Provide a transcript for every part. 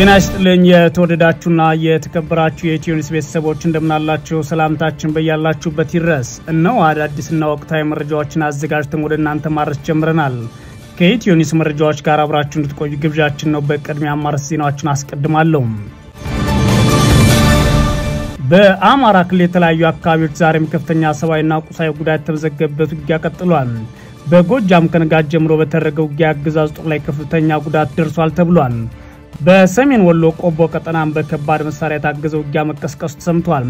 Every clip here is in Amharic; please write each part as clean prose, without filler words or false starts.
ጤና ይስጥልኝ የተወደዳችሁና የተከበራችሁ የኢትዮኒውስ ቤተሰቦች እንደምናላችሁ ሰላምታችን በያላችሁበት ይድረስ። እነሆ አዳዲስና ወቅታዊ መረጃዎችን አዘጋጅተን ወደ እናንተ ማድረስ ጀምረናል። ከኢትዮኒውስ መረጃዎች ጋር አብራችሁ እንድትቆዩ ግብዣችን ነው። በቅድሚያ አማርስ ዜናዎችን አስቀድማለሁ። በአማራ ክልል የተለያዩ አካባቢዎች ዛሬም ከፍተኛ ሰብአዊና ቁሳዊ ጉዳት ተመዘገበበት ውጊያ ቀጥሏል። በጎጃም ከንጋት ጀምሮ በተደረገው ውጊያ አገዛዙ ጦር ላይ ከፍተኛ ጉዳት ደርሷል ተብሏል። በሰሜን ወሎ ቆቦ ቀጠናም በከባድ መሳሪያ የታገዘ ውጊያ መቀስቀሱ ተሰምቷል።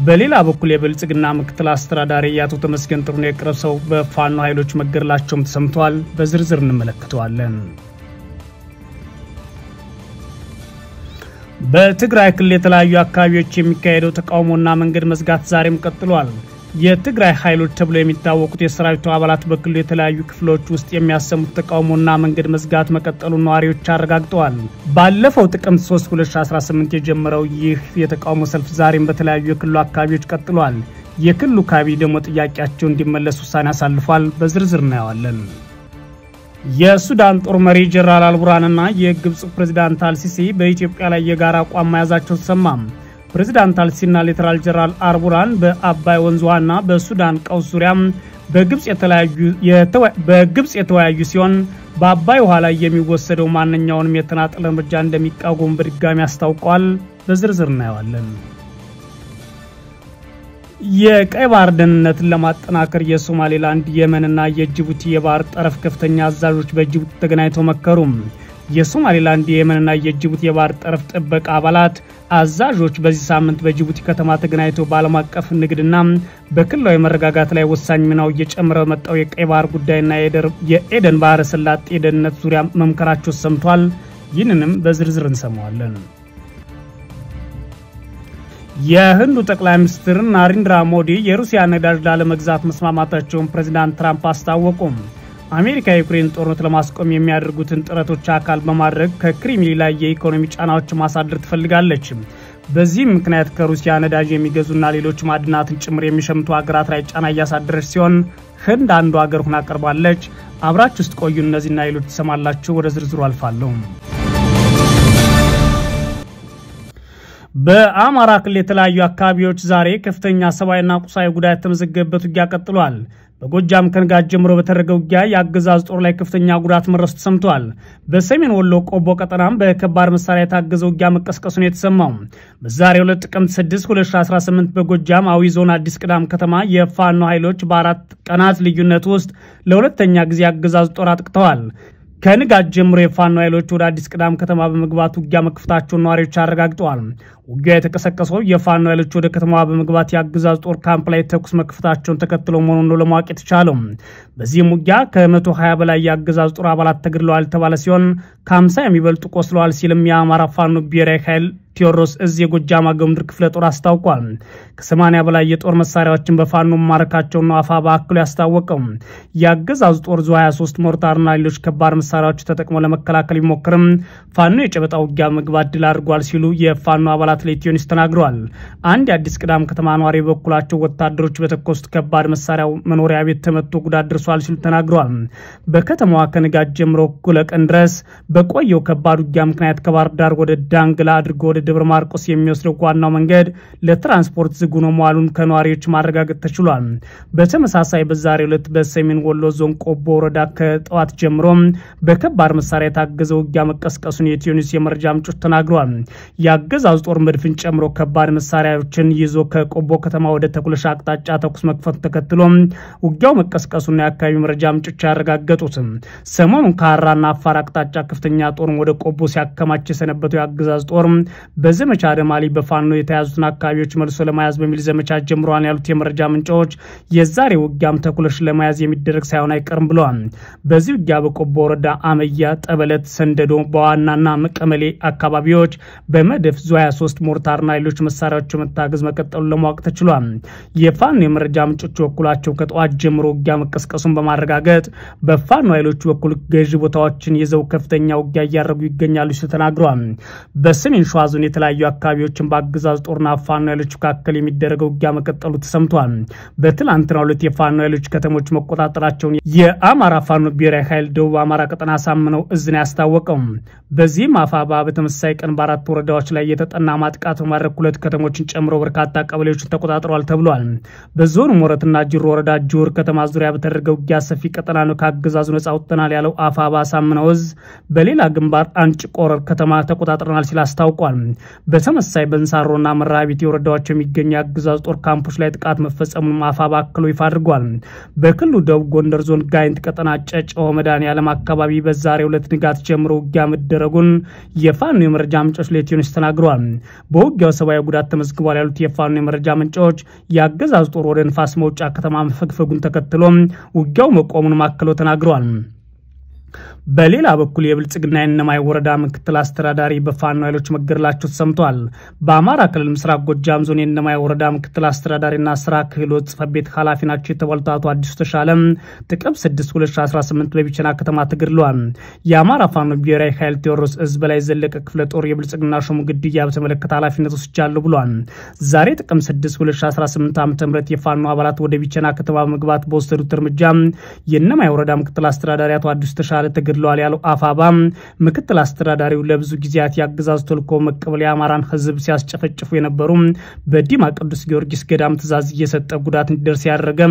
በሌላ በኩል የብልጽግና ምክትል አስተዳዳሪ ያቶ ተመስገን ጥሩነህ የቅርብ ሰው በፋኖ ኃይሎች መገደላቸውም ተሰምቷል። በዝርዝር እንመለከተዋለን። በትግራይ ክልል የተለያዩ አካባቢዎች የሚካሄደው ተቃውሞና መንገድ መዝጋት ዛሬም ቀጥሏል። የትግራይ ኃይሎች ተብሎ የሚታወቁት የሰራዊቱ አባላት በክልሉ የተለያዩ ክፍሎች ውስጥ የሚያሰሙት ተቃውሞና መንገድ መዝጋት መቀጠሉን ነዋሪዎች አረጋግጠዋል። ባለፈው ጥቅምት 3 2018 የጀመረው ይህ የተቃውሞ ሰልፍ ዛሬም በተለያዩ የክልሉ አካባቢዎች ቀጥሏል። የክልሉ ካቢኔ ደግሞ ጥያቄያቸው እንዲመለስ ውሳኔ አሳልፏል። በዝርዝር እናየዋለን። የሱዳን ጦር መሪ ጀነራል አልቡርሃንና የግብጽ ፕሬዝዳንት አልሲሲ በኢትዮጵያ ላይ የጋራ አቋም መያዛቸው ተሰማ። ፕሬዝዳንት አልሲሲና ሌተናል ጀነራል አልቡርሃን በአባይ ወንዝ ውሃና በሱዳን ቀውስ ዙሪያ በግብጽ የተወያዩ ሲሆን በአባይ ውሃ ላይ የሚወሰደው ማንኛውንም የተናጠል እርምጃ እንደሚቃወሙ በድጋሚ አስታውቀዋል። በዝርዝር እናየዋለን። የቀይ ባህር ደህንነትን ለማጠናከር የሶማሌላንድ የመንና የጅቡቲ የባህር ጠረፍ ከፍተኛ አዛዦች በጅቡቲ ተገናኝተው መከሩ። የሶማሌላንድ የመንና የጅቡቲ የባህር ጠረፍ ጥበቃ አባላት አዛዦች በዚህ ሳምንት በጅቡቲ ከተማ ተገናኝተው በዓለም አቀፍ ንግድና በክልላዊ መረጋጋት ላይ ወሳኝ ሚናው እየጨመረ መጣው የቀይ ባህር ጉዳይና የኤደን ባህረ ሰላጤ ደህንነት ዙሪያ መምከራቸው ሰምቷል። ይህንንም በዝርዝር እንሰማዋለን። የህንዱ ጠቅላይ ሚኒስትር ናሬንድራ ሞዲ የሩሲያ ነዳጅ ላለመግዛት መስማማታቸውን ፕሬዝዳንት ትራምፕ አስታወቁ። አሜሪካ የዩክሬን ጦርነት ለማስቆም የሚያደርጉትን ጥረቶች አካል በማድረግ ከክሬምሊን ላይ የኢኮኖሚ ጫናዎች ማሳደር ትፈልጋለች። በዚህም ምክንያት ከሩሲያ ነዳጅ የሚገዙና ሌሎች ማዕድናትን ጭምር የሚሸምቱ ሀገራት ላይ ጫና እያሳደረች ሲሆን ህንድ አንዱ ሀገር ሆና ቀርባለች። አብራችሁ ውስጥ ቆዩ። እነዚህና ሌሎች ተሰማላችሁ። ወደ ዝርዝሩ አልፋለሁ። በአማራ ክልል የተለያዩ አካባቢዎች ዛሬ ከፍተኛ ሰብአዊና ቁሳዊ ጉዳት ተመዘገበበት ውጊያ ቀጥሏል። በጎጃም ከንጋት ጀምሮ በተደረገው ውጊያ የአገዛዙ ጦር ላይ ከፍተኛ ጉዳት መድረሱ ተሰምቷል። በሰሜን ወሎ ቆቦ ቀጠናም በከባድ መሳሪያ የታገዘ ውጊያ መቀስቀሱን የተሰማው በዛሬው ዕለት ጥቅምት 6 2018 በጎጃም አዊ ዞን አዲስ ቅዳም ከተማ የፋኖ ኃይሎች በአራት ቀናት ልዩነት ውስጥ ለሁለተኛ ጊዜ የአገዛዙ ጦር አጥቅተዋል። ከንጋት ጀምሮ የፋኖ ኃይሎች ወደ አዲስ ቅዳም ከተማ በመግባት ውጊያ መክፈታቸውን ነዋሪዎች አረጋግጠዋል። ውጊያ የተቀሰቀሰው የፋኖ ኃይሎች ወደ ከተማዋ በመግባት የአገዛዙ ጦር ካምፕ ላይ ተኩስ መክፈታቸውን ተከትሎ መሆኑን ነው ለማወቅ የተቻለው። በዚህም ውጊያ ከ120 በላይ የአገዛዙ ጦር አባላት ተገድለዋል ተባለ ሲሆን ከ50 የሚበልጡ ቆስለዋል ሲልም የአማራ ፋኖ ብሔራዊ ኃይል ቴዎድሮስ እዝ የጎጃም አገምድር ክፍለ ጦር አስታውቋል። ከ80 በላይ የጦር መሳሪያዎችን በፋኖ ማረካቸውን ነው አፋ በአክሉ ያስታወቀው። የአገዛዙ ጦር ዙ 23 ሞርታርና ሌሎች ከባድ መሳሪያዎች ተጠቅሞ ለመከላከል ቢሞክርም ፋኖ የጨበጣ ውጊያ መግባት ድል አድርጓል ሲሉ የፋኖ አባላት ለኢትዮኒውስ ተናግረዋል። አንድ የአዲስ ቅዳም ከተማ ነዋሪ በኩላቸው ወታደሮች በተኮሱት ከባድ መሳሪያው መኖሪያ ቤት ተመቶ ጉዳት ደርሷል ሲሉ ተናግረዋል። በከተማዋ ከንጋት ጀምሮ ኩለቀን ድረስ በቆየው ከባድ ውጊያ ምክንያት ከባህር ዳር ወደ ዳንግላ አድርጎ ወደ ደብረ ማርቆስ የሚወስደው ዋናው መንገድ ለትራንስፖርት ዝግ ሆኖ መዋሉን ከነዋሪዎች ማረጋገጥ ተችሏል። በተመሳሳይ በዛሬው ዕለት በሰሜን ወሎ ዞን ቆቦ ወረዳ ከጠዋት ጀምሮ በከባድ መሳሪያ የታገዘ ውጊያ መቀስቀሱን የኢትዮኒውስ የመረጃ ምንጮች ተናግረዋል። የአገዛዙ ጦር መድፍን ጨምሮ ከባድ መሳሪያዎችን ይዞ ከቆቦ ከተማ ወደ ተኩለሻ አቅጣጫ ተኩስ መክፈቱ ተከትሎ ውጊያው መቀስቀሱና የአካባቢ መረጃ ምንጮች ያረጋገጡት ሰሞኑን ከሐራና አፋር አቅጣጫ ከፍተኛ ጦር ወደ ቆቦ ሲያከማች የሰነበተው የአገዛዙ ጦር በዘመቻ ደማሊ በፋኖ የተያዙትን አካባቢዎች መልሶ ለማያዝ በሚል ዘመቻ ጀምሯል ያሉት የመረጃ ምንጮች የዛሬ ውጊያም ተኩለሽ ለማያዝ የሚደረግ ሳይሆን አይቀርም ብለዋል። በዚህ ውጊያ በቆቦ ወረዳ አመያ፣ ጠበለት፣ ሰንደዶ፣ በዋናና መቀመሌ አካባቢዎች በመደፍ ዙ 23 ሞርታርና ሌሎች መሳሪያዎች መታገዝ መቀጠሉን ለማወቅ ተችሏል። የፋኖ የመረጃ ምንጮች በኩላቸው ከጠዋት ጀምሮ ውጊያ መቀስቀሱን በማረጋገጥ በፋኖ ኃይሎች በኩል ገዢ ቦታዎችን ይዘው ከፍተኛ ውጊያ እያደረጉ ይገኛሉ ሲሉ ተናግረዋል። በሰሜን ሸዋ ዞን ዞን የተለያዩ አካባቢዎችን በአገዛዝ ጦርና ፋኖ ኃይሎች መካከል የሚደረገው ውጊያ መቀጠሉ ተሰምቷል። በትላንትናው ዕለት የፋኖ ኃይሎች ከተሞች መቆጣጠራቸውን የአማራ ፋኖ ብሔራዊ ኃይል ደቡብ አማራ ቀጠና ሳምነው እዝን ያስታወቀው። በዚህም አፋባ በተመሳሳይ ቀን በአራት ወረዳዎች ላይ የተጠና ማጥቃት በማድረግ ሁለት ከተሞችን ጨምሮ በርካታ ቀበሌዎችን ተቆጣጥረዋል ተብሏል። በዞኑ ሞረትና ጅሩ ወረዳ ጆር ከተማ ዙሪያ በተደረገው ውጊያ ሰፊ ቀጠና ነው ከአገዛዙ ነጻ ወጥተናል ያለው አፋባ ሳምነው እዝ በሌላ ግንባር አንጭ ቆረር ከተማ ተቆጣጥረናል ሲል አስታውቋል። በተመሳሳይ በንሳሮና መራቢት ወረዳዎች የሚገኙ የአገዛዙ ጦር ካምፖች ላይ ጥቃት መፈጸሙን አፋባ አክሎ ይፋ አድርጓል። በክልሉ ደቡብ ጎንደር ዞን ጋይንት ቀጠና ጨጨሆ መድኃኔዓለም አካባቢ በዛሬው ዕለት ንጋት ጀምሮ ውጊያ መደረጉን የፋኖ የመረጃ ምንጮች ለኢትዮኒውስ ተናግረዋል። በውጊያው ሰብአዊ ጉዳት ተመዝግቧል ያሉት የፋኖ የመረጃ ምንጮች የአገዛዙ ጦር ወደ ንፋስ መውጫ ከተማ መፈግፈጉን ተከትሎ ውጊያው መቆሙን ማክለው ተናግረዋል። በሌላ በኩል የብልጽግና የእነማይ ወረዳ ምክትል አስተዳዳሪ በፋኖ ኃይሎች መገደላቸው ተሰምቷል። በአማራ ክልል ምስራቅ ጎጃም ዞን የእነማይ ወረዳ ምክትል አስተዳዳሪና ስራ ክህሎት ጽሕፈት ቤት ኃላፊ ናቸው የተባሉት አቶ አዲሱ ተሻለ ጥቅምት 6 2018 በቢቸና ከተማ ተገድለዋል። የአማራ ፋኖ ብሔራዊ ኃይል ቴዎድሮስ እዝ በላይ ዘለቀ ክፍለ ጦር የብልጽግና ሹም ግድያ በተመለከተ ኃላፊነት ወስጃለሁ ብሏል። ዛሬ ጥቅምት 6 2018 ዓ.ም የፋኖ አባላት ወደ ቢቸና ከተማ በመግባት በወሰዱት እርምጃ የእነማይ ወረዳ ምክትል አስተዳዳሪ አቶ አዲሱ ተሻለ ተገድለዋል ያለው አፋባ ምክትል አስተዳዳሪው ለብዙ ጊዜያት ያገዛዙ ተልኮ መቀበል የአማራን ህዝብ ሲያስጨፈጭፉ የነበሩ በዲማ ቅዱስ ጊዮርጊስ ገዳም ትእዛዝ እየሰጠ ጉዳት እንዲደርስ ያደረገ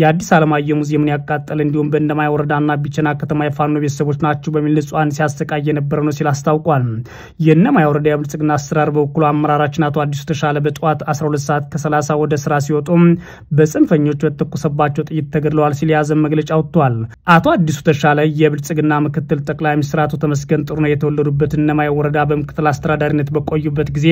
የአዲስ አለማየሁ ሙዚየምን ያቃጠለ እንዲሁም በእነማይ ወረዳና ቢቸና ከተማ የፋኖ ቤተሰቦች ናቸው በሚል ንጹሃን ሲያሰቃይ የነበረ ነው ሲል አስታውቋል። የእነማይ ወረዳ የብልጽግና አስተዳደር በበኩሉ አመራራችን አቶ አዲሱ ተሻለ በጠዋት 12 ሰዓት ከ30 ወደ ስራ ሲወጡ በጽንፈኞች በተተኮሰባቸው ጥይት ተገድለዋል ሲል የያዘ መግለጫ ወጥቷል። አቶ አዲሱ ተሻለ የብልጽግና ምክትል ጠቅላይ ሚኒስትር አቶ ተመስገን ጥሩነህ የተወለዱበት እነማይ ወረዳ በምክትል አስተዳዳሪነት በቆዩበት ጊዜ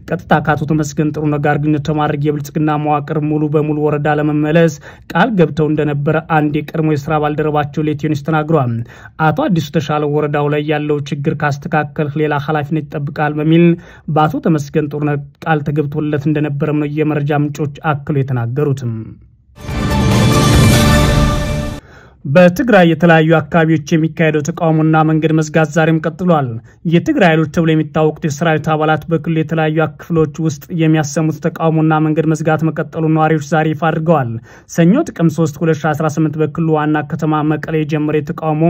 ቀጥታ ከአቶ ተመስገን ጥሩነህ ጋር ግንኙነት በማድረግ የብልጽግና መዋቅር ሙሉ በሙሉ ወረዳ ለመመለስ ቃል ገብተው እንደነበረ አንድ የቀድሞ የስራ ባልደረባቸው ለኢትዮኒውስ ተናግረዋል። አቶ አዲሱ ተሻለ ወረዳው ላይ ያለው ችግር ካስተካከል ሌላ ኃላፊነት ይጠብቃል በሚል በአቶ ተመስገን ጥሩነህ ቃል ተገብቶለት እንደነበረም ነው የመረጃ ምንጮች አክሎ የተናገሩት። በትግራይ የተለያዩ አካባቢዎች የሚካሄደው ተቃውሞና መንገድ መዝጋት ዛሬም ቀጥሏል። የትግራይ ኃይሎች ተብለው የሚታወቁት የሰራዊት አባላት በክልሉ የተለያዩ ክፍሎች ውስጥ የሚያሰሙት ተቃውሞና መንገድ መዝጋት መቀጠሉን ነዋሪዎች ዛሬ ይፋ አድርገዋል። ሰኞ ጥቅምት 3 2018 በክልሉ ዋና ከተማ መቀሌ የጀመረ ተቃውሞ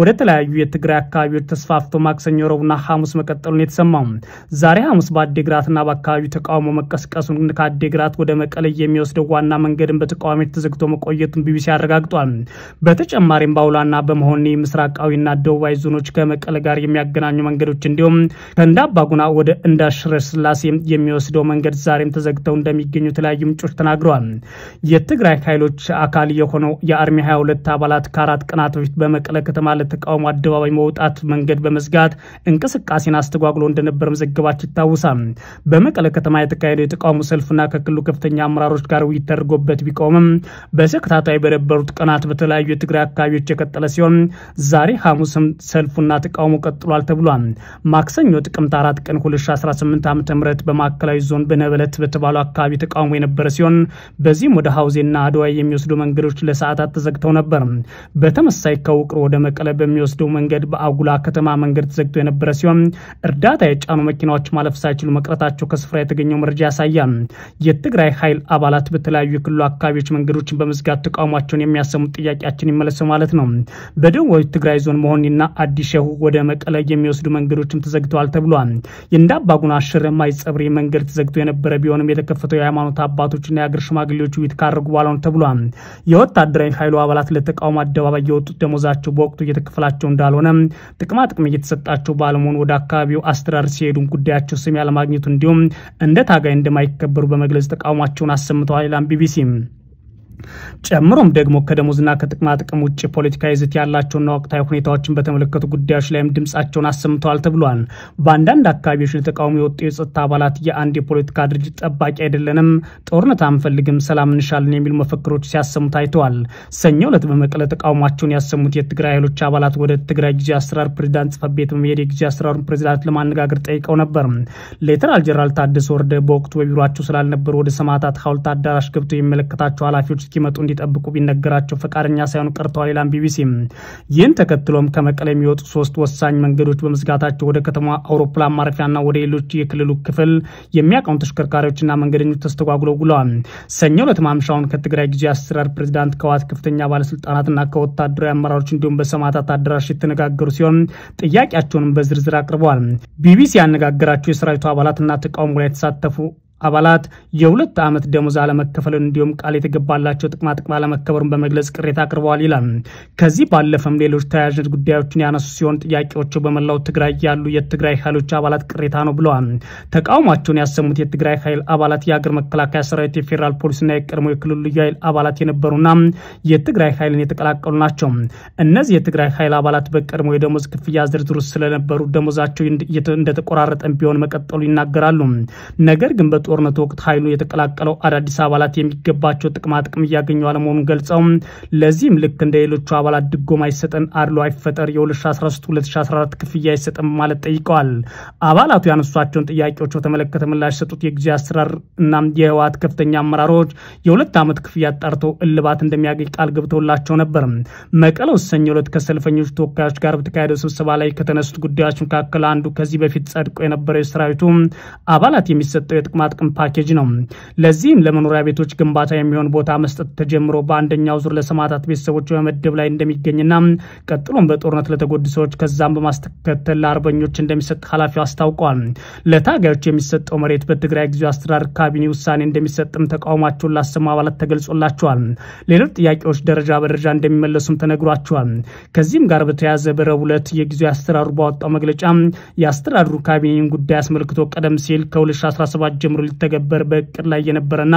ወደ ተለያዩ የትግራይ አካባቢዎች ተስፋፍቶ ማክሰኞ፣ ረቡዕና ሐሙስ መቀጠሉን የተሰማው ዛሬ ሐሙስ በአዴግራትና በአካባቢው ተቃውሞ መቀስቀሱን ከአዴግራት ወደ መቀሌ የሚወስደው ዋና መንገድን በተቃዋሚዎች ተዘግቶ መቆየቱን ቢቢሲ አረጋግጧል። በተጨማሪም ባውላና በመሆኒ ምስራቃዊና ደቡባዊ ዞኖች ከመቀለ ጋር የሚያገናኙ መንገዶች እንዲሁም ከእንዳባጉና ወደ እንዳሽረስላሴ የሚወስደው መንገድ ዛሬም ተዘግተው እንደሚገኙ የተለያዩ ምንጮች ተናግረዋል። የትግራይ ኃይሎች አካል የሆነው የአርሚ 22 አባላት ከአራት ቀናት በፊት በመቀለ ከተማ ለተቃውሞ አደባባይ መውጣት መንገድ በመዝጋት እንቅስቃሴን አስተጓጉሎ እንደነበር መዘገባቸው ይታወሳል። በመቀለ ከተማ የተካሄደው የተቃውሞ ሰልፍና ከክልሉ ከፍተኛ አመራሮች ጋር ውይይት ተደርጎበት ቢቆምም በተከታታይ በነበሩት ቀናት በተለያዩ የትግራይ አካባቢዎች የቀጠለ ሲሆን ዛሬ ሐሙስም ሰልፉና ተቃውሞ ቀጥሏል ተብሏል። ማክሰኞ ጥቅምት 4 ቀን 2018 ዓ.ም በማዕከላዊ ዞን በነበለት በተባለው አካባቢ ተቃውሞ የነበረ ሲሆን በዚህም ወደ ሐውዜና አድዋ የሚወስዱ መንገዶች ለሰዓታት ተዘግተው ነበር። በተመሳሳይ ከውቅሮ ወደ መቀለ በሚወስደው መንገድ በአጉላ ከተማ መንገድ ተዘግቶ የነበረ ሲሆን እርዳታ የጫኑ መኪናዎች ማለፍ ሳይችሉ መቅረታቸው ከስፍራ የተገኘው መረጃ ያሳያል። የትግራይ ኃይል አባላት በተለያዩ የክልሉ አካባቢዎች መንገዶችን በመዝጋት ተቃውሟቸውን የሚያሰሙት ጥያቄያችን ይመለስ ማለት ነው። በደቡብ ትግራይ ዞን መሆኒና አዲሸሁ ወደ መቀለ የሚወስዱ መንገዶችም ተዘግተዋል ተብሏል። የእንዳባጉና ሽረማይ ጸብሪ መንገድ ተዘግቶ የነበረ ቢሆንም የተከፈተው የሃይማኖት አባቶችና የአገር ሽማግሌዎች ውይይት ካደረጉ በኋላ ነው ተብሏል። የወታደራዊ ኃይሉ አባላት ለተቃውሞ አደባባይ የወጡት ደሞዛቸው በወቅቱ እየተከፈላቸው እንዳልሆነ ጥቅማ ጥቅም እየተሰጣቸው ባለመሆኑ ወደ አካባቢው አስተዳደር ሲሄዱ ጉዳያቸው ስም ያለማግኘቱ እንዲሁም እንደ ታጋይ እንደማይከበሩ በመግለጽ ተቃውሟቸውን አሰምተዋል ይላል ቢቢሲ። ጨምሮም ደግሞ ከደሞዝና ከጥቅማ ጥቅም ውጪ ፖለቲካ ይዘት ያላቸውና ወቅታዊ ሁኔታዎችን በተመለከቱ ጉዳዮች ላይም ድምጻቸውን አሰምተዋል ተብሏል። በአንዳንድ አካባቢዎች ለተቃውሞ የወጡ የጸጥታ አባላት የአንድ የፖለቲካ ድርጅት ጠባቂ አይደለንም፣ ጦርነት አንፈልግም፣ ሰላም እንሻለን የሚሉ መፈክሮች ሲያሰሙ ታይተዋል። ሰኞ ዕለት በመቀለ ተቃውሟቸውን ያሰሙት የትግራይ ኃይሎች አባላት ወደ ትግራይ ጊዜያዊ አስተዳደር ፕሬዝዳንት ጽሕፈት ቤት በመሄድ የጊዜያዊ አስተዳደሩን ፕሬዝዳንት ለማነጋገር ጠይቀው ነበር። ሌተናል ጀነራል ታደሰ ወረደ በወቅቱ በቢሮአቸው ስላልነበሩ ወደ ሰማዕታት ሐውልት አዳራሽ ገብተው የሚመለከታቸው ኃላፊዎች እስኪመጡ እንዲጠብቁ ቢነገራቸው ፈቃደኛ ሳይሆኑ ቀርተዋል ይላል ቢቢሲ። ይህን ተከትሎም ከመቀሌ የሚወጡ 3 ወሳኝ መንገዶች በመዝጋታቸው ወደ ከተማ አውሮፕላን ማረፊያና ወደ ሌሎች የክልሉ ክፍል የሚያቀኑ ተሽከርካሪዎችና መንገደኞች ተስተጓጉለው ውለዋል። ሰኞ ዕለት ማምሻውን ከትግራይ ጊዜያዊ አስተዳደር ፕሬዝዳንት ከዋት ከፍተኛ ባለስልጣናትና ከወታደራዊ አመራሮች እንዲሁም በሰማዕታት አዳራሽ የተነጋገሩ ሲሆን ጥያቄያቸውንም በዝርዝር አቅርበዋል። ቢቢሲ ያነጋገራቸው የሰራዊቱ አባላትና ተቃውሞ ላይ የተሳተፉ አባላት የ2 ዓመት ደሞዝ አለመከፈልን እንዲሁም ቃል የተገባላቸው ጥቅማ አለመከበሩን በመግለጽ ቅሬታ አቅርበዋል ይላል። ከዚህ ባለፈም ሌሎች ተያያዥ ጉዳዮችን ያነሱ ሲሆን ጥያቄዎቹ በመላው ትግራይ ያሉ የትግራይ ኃይሎች አባላት ቅሬታ ነው ብለዋል። ተቃውሟቸውን ያሰሙት የትግራይ ኃይል አባላት የሀገር መከላከያ ሰራዊት፣ የፌዴራል ፖሊስና የቀድሞ የክልሉ ልዩ ኃይል አባላት የነበሩና የትግራይ ኃይልን የተቀላቀሉ ናቸው። እነዚህ የትግራይ ኃይል አባላት በቀድሞ የደሞዝ ክፍያ ዝርዝር ውስጥ ስለነበሩ ደሞዛቸው እንደተቆራረጠ ቢሆን መቀጠሉ ይናገራሉ። ነገር ግን ጦርነቱ ወቅት ኃይሉ የተቀላቀለው አዳዲስ አባላት የሚገባቸው ጥቅም እያገኙ አለመሆኑን ገልጸው ለዚህም ልክ እንደ ሌሎቹ አባላት ድጎማ ይሰጠን፣ አድሎ አይፈጠር፣ የ2013-2014 ክፍያ ይሰጠን ማለት ጠይቀዋል። አባላቱ ያነሷቸውን ጥያቄዎች በተመለከተ ምላሽ ሰጡት የጊዜያዊ አስተዳደር እና የህወሓት ከፍተኛ አመራሮች የ2 ዓመት ክፍያ አጣርተው እልባት እንደሚያገኝ ቃል ገብተውላቸው ነበር። መቀሌ ውስጥ ሰኞ ዕለት ከሰልፈኞች ተወካዮች ጋር በተካሄደው ስብሰባ ላይ ከተነሱት ጉዳዮች መካከል አንዱ ከዚህ በፊት ጸድቆ የነበረው የሰራዊቱ አባላት የሚሰጠው የጥቅማ ፓኬጅ ነው። ለዚህም ለመኖሪያ ቤቶች ግንባታ የሚሆን ቦታ መስጠት ተጀምሮ በአንደኛው ዙር ለሰማዕታት ቤተሰቦች በመደብ ላይ እንደሚገኝና ቀጥሎም በጦርነት ለተጎዱ ሰዎች ከዛም በማስተከተል ለአርበኞች እንደሚሰጥ ኃላፊው አስታውቀዋል። ለታጋዮች የሚሰጠው መሬት በትግራይ ጊዜያዊ አስተዳደር ካቢኔ ውሳኔ እንደሚሰጥም ተቃውሟቸውን ላሰሙ አባላት ተገልጾላቸዋል። ሌሎች ጥያቄዎች ደረጃ በደረጃ እንደሚመለሱም ተነግሯቸዋል። ከዚህም ጋር በተያያዘ በረቡዕ ዕለት የጊዜያዊ አስተዳደሩ ባወጣው መግለጫ የአስተዳደሩ ካቢኔን ጉዳይ አስመልክቶ ቀደም ሲል ከ2017 ጀምሮ ሊተገበር በእቅድ ላይ የነበረና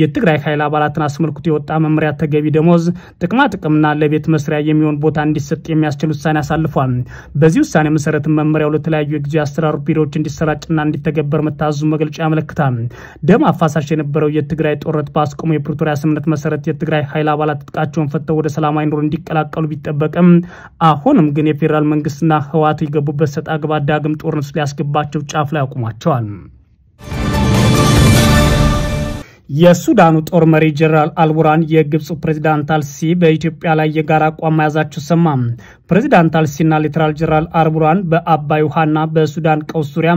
የትግራይ ኃይል አባላትን አስመልክቶ የወጣ መመሪያ ተገቢ ደሞዝ፣ ጥቅምና ለቤት መስሪያ የሚሆን ቦታ እንዲሰጥ የሚያስችል ውሳኔ አሳልፏል። በዚህ ውሳኔ መሰረት መመሪያው ለተለያዩ የጊዜያዊ አስተዳደሩ ቢሮዎች እንዲሰራጭና እንዲተገበር መታዘዙ መግለጫ ያመለክታል። ደም አፋሳሽ የነበረው የትግራይ ጦርነት ባስቆሙ የፕሪቶሪያ ስምምነት መሰረት የትግራይ ኃይል አባላት ጥቃቸውን ፈተው ወደ ሰላማዊ ኑሮ እንዲቀላቀሉ ቢጠበቅም አሁንም ግን የፌዴራል መንግስትና ህወሓት የገቡበት ሰጣ ገባ ዳግም ጦርነት ሊያስገባቸው ጫፍ ላይ አቁሟቸዋል። የሱዳኑ ጦር መሪ ጀነራል አልቡራን የግብጽ ፕሬዝዳንት አልሲሲ በኢትዮጵያ ላይ የጋራ አቋም መያዛቸው ሰማ። ፕሬዝዳንት አልሲሲና ሌተናል ጀነራል አልቡራን በአባይ ውሃና በሱዳን ቀውስ ዙሪያ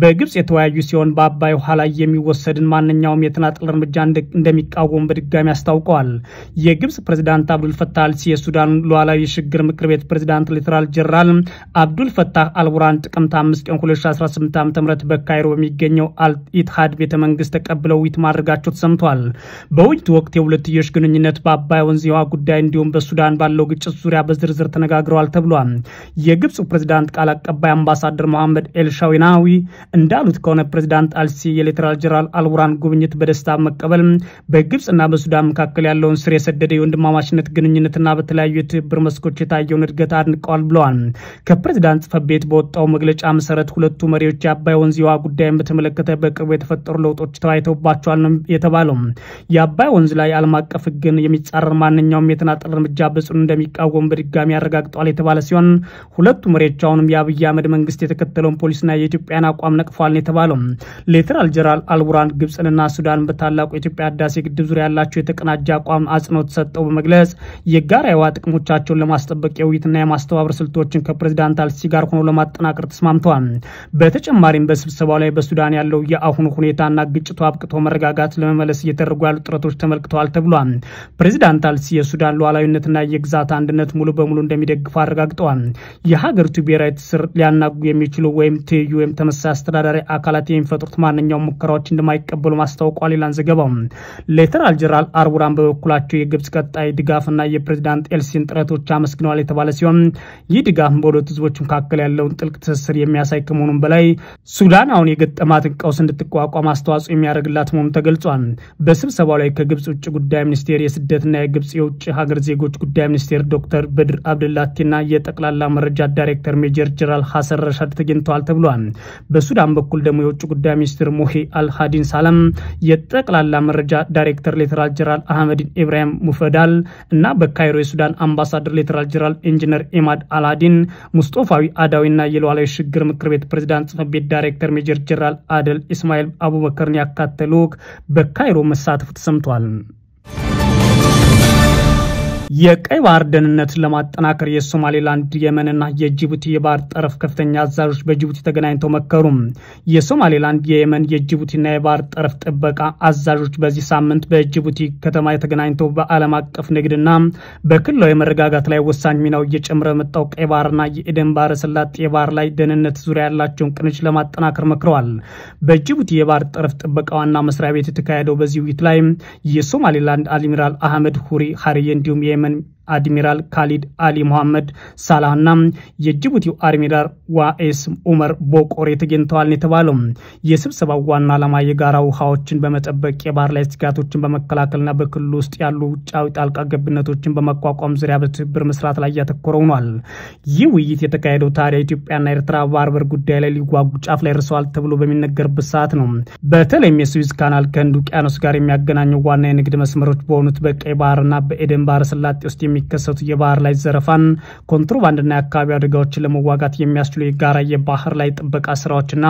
በግብጽ የተወያዩ ሲሆን በአባይ ውሃ ላይ የሚወሰድን ማንኛውም የተናጠል እርምጃ እንደሚቃወሙ በድጋሚ አስታውቀዋል። የግብጽ ፕሬዝዳንት አብዱል ፈታህ አልሲሲ የሱዳን ሉዓላዊ የሽግግር ምክር ቤት ፕሬዝዳንት ሌተናል ጀነራል አብዱል ፈታህ አልቡራን ጥቅምት 5 ቀን 2018 ዓ.ም በካይሮ በሚገኘው አልኢትሃድ ቤተመንግስት ተቀብለው ውይይት ማድረጋቸው ተሰምቷል። በውይይቱ ወቅት የሁለትዮሽ ግንኙነት፣ በአባይ ወንዝ የውሃ ጉዳይ እንዲሁም በሱዳን ባለው ግጭት ዙሪያ በዝርዝር ተነጋግረዋል ተብሏል። የግብጽ ፕሬዝዳንት ቃል አቀባይ አምባሳደር መሐመድ ኤልሻዊናዊ እንዳሉት ከሆነ ፕሬዝዳንት አልሲሲ የሌተናል ጀነራል አልቡራን ጉብኝት በደስታ መቀበል በግብጽና በሱዳን መካከል ያለውን ስር የሰደደ የወንድማማችነት ግንኙነትና በተለያዩ የትብብር መስኮች የታየውን እድገት አድንቀዋል ብለዋል። ከፕሬዝዳንት ጽሕፈት ቤት በወጣው መግለጫ መሰረት ሁለቱ መሪዎች የአባይ ወንዝ የውሃ ጉዳይን በተመለከተ በቅርቡ የተፈጠሩ ለውጦች ተወያይተውባቸዋል ነው የተባለው። የአባይ ወንዝ ላይ ዓለም አቀፍ ሕግን የሚጻረር ማንኛውም የተናጠል እርምጃ በጽኑ እንደሚቃወም በድጋሚ ያረጋግጧል የተባለ ሲሆን ሁለቱ መሪዎች አሁንም የአብይ አህመድ መንግስት የተከተለውን ፖሊሲና የኢትዮጵያን አቋም ነቅፏል ነው የተባለው። ሌተናል ጀነራል አልቡራን ግብጽንና ሱዳን በታላቁ የኢትዮጵያ ህዳሴ ግድብ ዙሪያ ያላቸው የተቀናጀ አቋም አጽንኦት ሰጠው በመግለጽ የጋራ የውሃ ጥቅሞቻቸውን ለማስጠበቅ የውይይትና የማስተባበር ስልቶችን ከፕሬዝዳንት አልሲሲ ጋር ሆኖ ለማጠናከር ተስማምተዋል። በተጨማሪም በስብሰባው ላይ በሱዳን ያለው የአሁኑ ሁኔታና ግጭቱ አብቅቶ መረጋጋት ለመመለስ እየተደረጉ ያሉ ጥረቶች ተመልክተዋል ተብሏል። ፕሬዝዳንት አልሲሲ የሱዳን ሉዓላዊነትና የግዛት አንድነት ሙሉ በሙሉ እንደሚደግፉ አረጋግጠዋል። የሀገሪቱ ብሔራዊ ትስስር ሊያናጉ የሚችሉ ወይም ትይዩ ወይም ተመሳሳይ አስተዳዳሪ አካላት የሚፈጥሩት ማንኛውም ሙከራዎች እንደማይቀበሉ ማስታወቋል ይላል ዘገባው። ሌተናል ጀነራል አልቡራን በበኩላቸው የግብጽ ቀጣይ ድጋፍና የፕሬዝዳንት ኤልሲሲን ጥረቶች አመስግነዋል የተባለ ሲሆን ይህ ድጋፍ በሁለቱ ህዝቦች መካከል ያለውን ጥልቅ ትስስር የሚያሳይ ከመሆኑም በላይ ሱዳን አሁን የገጠማትን ቀውስ እንድትቋቋም አስተዋጽኦ የሚያደርግላት መሆኑን ተገልጿል። በስብሰባው ላይ ከግብጽ ውጭ ጉዳይ ሚኒስቴር የስደትና የግብጽ የውጭ ሀገር ዜጎች ጉዳይ ሚኒስቴር ዶክተር በድር አብደላቲና የጠቅላላ መረጃ ዳይሬክተር ሜጀር ጀነራል ሐሰን ረሻድ ተገኝተዋል ተብሏል። በሱዳን በኩል ደግሞ የውጭ ጉዳይ ሚኒስትር ሙሂ አልሃዲን ሳለም፣ የጠቅላላ መረጃ ዳይሬክተር ሌተናል ጀነራል አህመዲን ኢብራሂም ሙፈዳል እና በካይሮ የሱዳን አምባሳደር ሌተናል ጀነራል ኢንጂነር ኢማድ አልሃዲን ሙስጦፋዊ አዳዊና የሉዓላዊ ሽግግር ምክር ቤት ፕሬዝዳንት ጽሕፈት ቤት ዳይሬክተር ሜጀር ጀነራል አደል ኢስማኤል አቡበከርን ያካተሉ በካይሮ መሳተፍ ተሰምቷል። የቀይ ባህር ደህንነትን ለማጠናከር የሶማሌላንድ የመንና የጅቡቲ የባህር ጠረፍ ከፍተኛ አዛዦች በጅቡቲ ተገናኝተው መከሩ። የሶማሌላንድ የየመን የጅቡቲና የባህር ጠረፍ ጥበቃ አዛዦች በዚህ ሳምንት በጅቡቲ ከተማ ተገናኝተው በዓለም አቀፍ ንግድና በክልላዊ መረጋጋት ላይ ወሳኝ ሚናው እየጨመረ መጣው ቀይ ባህርና የኤደን ባህረ ሰላጤ የባህር ላይ ደህንነት ዙሪያ ያላቸውን ቅንጅት ለማጠናከር መክረዋል። በጅቡቲ የባህር ጠረፍ ጥበቃ ዋና መስሪያ ቤት የተካሄደው በዚህ ውይይት ላይ የሶማሌላንድ አድሚራል አህመድ ሁሪ ሀሪዬ እንዲሁም የየመን አድሚራል ካሊድ አሊ መሐመድ ሳላህና የጅቡቲው አድሚራል ዋኤስ ኡመር ቦቆር ተገኝተዋል የተባለው የስብሰባው ዋና ዓላማ የጋራ ውሃዎችን በመጠበቅ የባህር ላይ ስጋቶችን በመከላከልና በክልሉ ውስጥ ያሉ ውጫዊ ጣልቃ ገብነቶችን በመቋቋም ዙሪያ በትብብር መስራት ላይ ያተኮረው ነው። ይህ ውይይት የተካሄደው ታዲያ ኢትዮጵያና ኤርትራ ባህር በር ጉዳይ ላይ ሊጓጉ ጫፍ ላይ ደርሰዋል ተብሎ በሚነገርበት ሰዓት ነው። በተለይም የስዊዝ ካናል ከህንድ ውቅያኖስ ጋር የሚያገናኘው ዋና የንግድ መስመሮች በሆኑት በቀይ ባህርና በኤደን ባህረ ሰላጤ ውስጥ የሚከሰቱ የባህር ላይ ዘረፋን፣ ኮንትሮባንድና የአካባቢ አደጋዎችን ለመዋጋት የሚያስችሉ የጋራ የባህር ላይ ጥበቃ ስራዎችና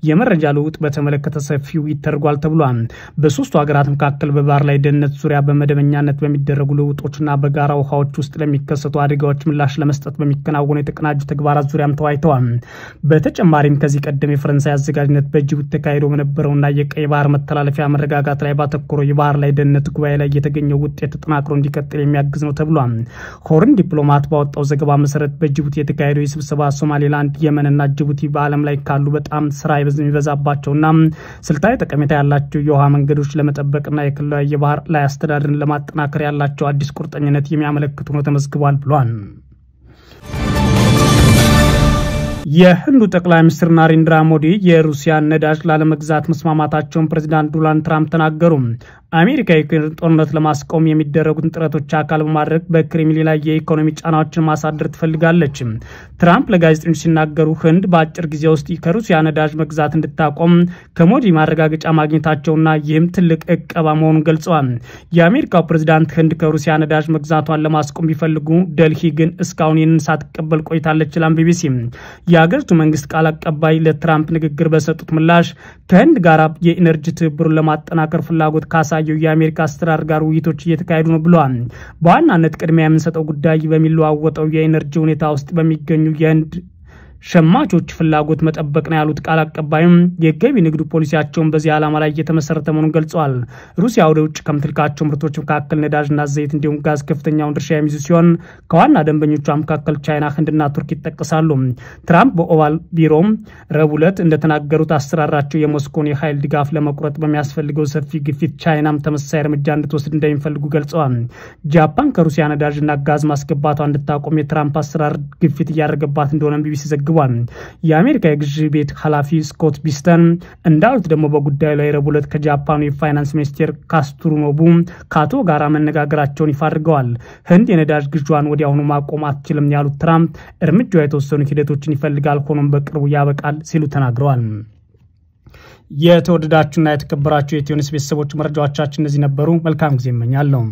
የመረጃ ልውውጥ በተመለከተ ሰፊ ውይይት ተደርጓል ተብሏል። በሶስቱ ሀገራት መካከል በባህር ላይ ደህንነት ዙሪያ በመደበኛነት በሚደረጉ ልውውጦችና በጋራ ውሃዎች ውስጥ ለሚከሰቱ አደጋዎች ምላሽ ለመስጠት በሚከናወኑ የተቀናጁ ተግባራት ዙሪያም ተወያይተዋል። በተጨማሪም ከዚህ ቀደም የፈረንሳይ አዘጋጅነት በጅቡቲ ተካሂዶ በነበረውና የቀይ ባህር መተላለፊያ መረጋጋት ላይ ባተኮረው የባህር ላይ ደህንነት ጉባኤ ላይ የተገኘው ውጤት ተጠናክሮ እንዲቀጥል የሚያግዝ ነው ተብሏል። ሆርን ዲፕሎማት ባወጣው ዘገባ መሰረት በጅቡቲ የተካሄደው የስብሰባ ሶማሌላንድ የመንና ጅቡቲ በዓለም ላይ ካሉ በጣም ስራ የሚበዛባቸውና ስልታዊ ጠቀሜታ ያላቸው የውሃ መንገዶች ለመጠበቅና የክልላዊ የባህር ላይ አስተዳደርን ለማጠናከር ያላቸው አዲስ ቁርጠኝነት የሚያመለክቱ ነው ተመዝግቧል ብሏል። የህንዱ ጠቅላይ ሚኒስትር ናሬንድራ ሞዲ የሩሲያን ነዳጅ ላለመግዛት መስማማታቸውን ፕሬዝዳንት ዶናልድ ትራምፕ ተናገሩ። አሜሪካ የዩክሬን ጦርነት ለማስቆም የሚደረጉትን ጥረቶች አካል በማድረግ በክሬምሊን ላይ የኢኮኖሚ ጫናዎችን ማሳደር ትፈልጋለች። ትራምፕ ለጋዜጠኞች ሲናገሩ ህንድ በአጭር ጊዜ ውስጥ ከሩሲያ ነዳጅ መግዛት እንድታቆም ከሞዲ ማረጋገጫ ማግኘታቸውና ይህም ትልቅ እቀባ መሆኑን ገልጸዋል። የአሜሪካው ፕሬዝዳንት ህንድ ከሩሲያ ነዳጅ መግዛቷን ለማስቆም ቢፈልጉ ደልሂ ግን እስካሁን ይህንን ሳትቀበል ቆይታለች ይላል ቢቢሲ። የሀገሪቱ መንግስት ቃል አቀባይ ለትራምፕ ንግግር በሰጡት ምላሽ ከህንድ ጋር የኢነርጂ ትብብሩን ለማጠናከር ፍላጎት ካሳየው የአሜሪካ አስተዳደር ጋር ውይይቶች እየተካሄዱ ነው ብለዋል። በዋናነት ቅድሚያ የምንሰጠው ጉዳይ በሚለዋወጠው የኢነርጂ ሁኔታ ውስጥ በሚገኙ የህንድ ሸማቾች ፍላጎት መጠበቅ ነው ያሉት ቃል አቀባይም የገቢ ንግዱ ፖሊሲያቸውን በዚህ ዓላማ ላይ እየተመሰረተ መሆኑን ገልጸዋል። ሩሲያ ወደ ውጭ ከምትልካቸው ምርቶች መካከል ነዳጅና ዘይት እንዲሁም ጋዝ ከፍተኛውን ድርሻ የሚይዙ ሲሆን ከዋና ደንበኞቿ መካከል ቻይና፣ ህንድና ቱርክ ይጠቀሳሉ። ትራምፕ በኦቫል ቢሮም ረቡዕ ዕለት እንደተናገሩት አሰራራቸው የሞስኮን የኃይል ድጋፍ ለመቁረጥ በሚያስፈልገው ሰፊ ግፊት ቻይናም ተመሳሳይ እርምጃ እንድትወስድ እንደሚፈልጉ ገልጸዋል። ጃፓን ከሩሲያ ነዳጅና ጋዝ ማስገባቷ እንድታቆም የትራምፕ አሰራር ግፊት እያደረገባት እንደሆነ ቢቢሲ ዘግቧል። የአሜሪካ የግዢ ቤት ኃላፊ ስኮት ቢስተን እንዳሉት ደግሞ በጉዳዩ ላይ ረቡዕ ዕለት ከጃፓኑ የፋይናንስ ሚኒስቴር ካስትሩኖቡ ካቶ ጋር መነጋገራቸውን ይፋ አድርገዋል። ህንድ የነዳጅ ግዢዋን ወዲያውኑ ማቆም አትችልም ያሉት ትራምፕ እርምጃው የተወሰኑ ሂደቶችን ይፈልጋል፣ ሆኖም በቅርቡ ያበቃል ሲሉ ተናግረዋል። የተወደዳችሁና የተከበራችሁ የኢትዮ ኒውስ ቤተሰቦች መረጃዎቻችን እነዚህ ነበሩ። መልካም ጊዜ እመኛለሁ።